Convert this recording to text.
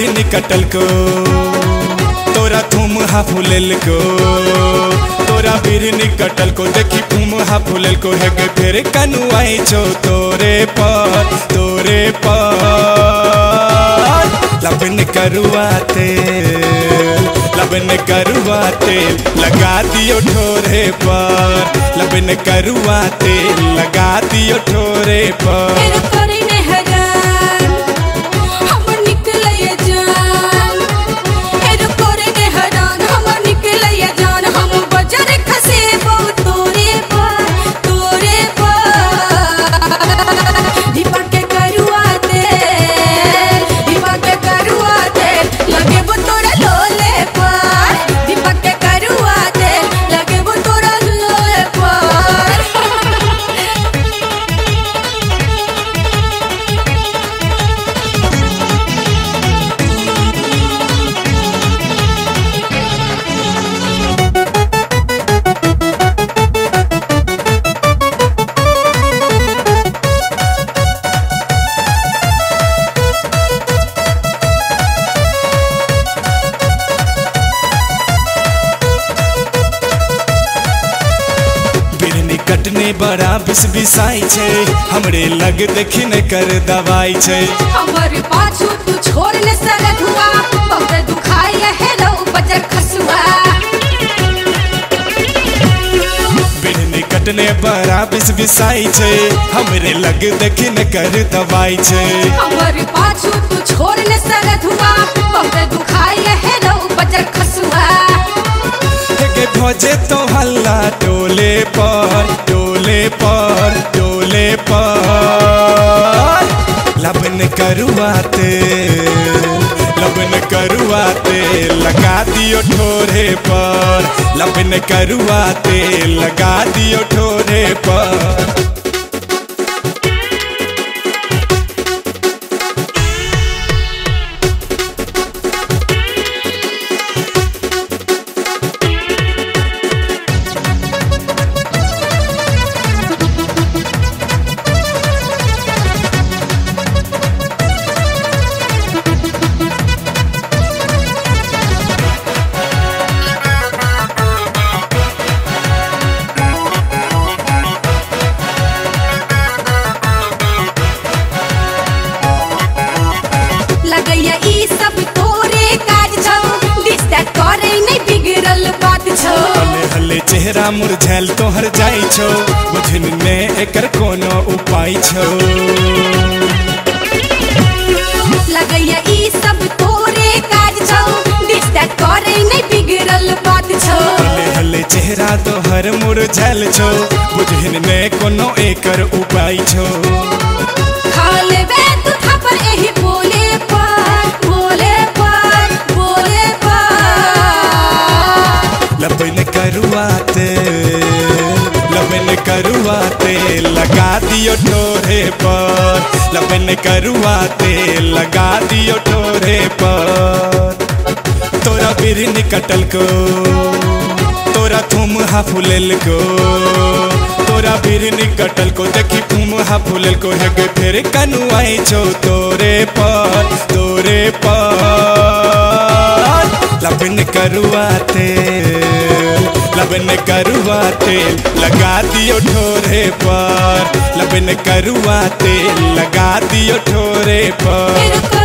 बिरनी कटल को तोरा थूम हा फूलेल को तोरा बिरनी कटल को देखी थूम हा फूलेल को है गे फिर कनु आई छो तोरे पर लबन करुआ तेल लगा दियो ठोरे पर लबन करुआ तेल लगा दियो ठोरे पर कटने बड़ा बिसाई छे हमरे लग देखी न कर दवाई छे हमर पाछू तू छोड़ न सकत हुआ बहुत दुखाई है लो बजर खसुआ बिरनी कटने बड़ा बिसाई छे हमरे लग देखी न कर दवाई छे हमर पाछू तू छोड़ न सकत हुआ बहुत दुखाई है लो बजर खसुआ के भोजे तो हल्ला टोले पर लबन करुआ तेल लगा दियो ठोरे पर लबन करुआ तेल लगा दियो ठोरे पर चेहरा मुरझायल तोहर जाई छो बुझन में एकर कोनो उपाय छो लगैया ई सब तोरे काज छो दिसता करे नहीं बिगड़ल बात छो हले चेहरा तोहर मुरझायल छो बुझन में कोनो एकर उपाय छो खा लेबे तू थापर एही बोले पर लबन करुआ तेल लगा दियो ठोरे पर लबन करुआ तेल लगा दियो ठोरे पर तोरा बिरनी कटल को तोरा थूम हा फूलेल को तोरा बिरनी कटल को देखी थूम हा फूलेल को है गे फिर कनु आई छो तोरे पर लबन करुआ तेल लगा दियो ठोरे पर लबन करुआ तेल लगा दियो ठोरे पर।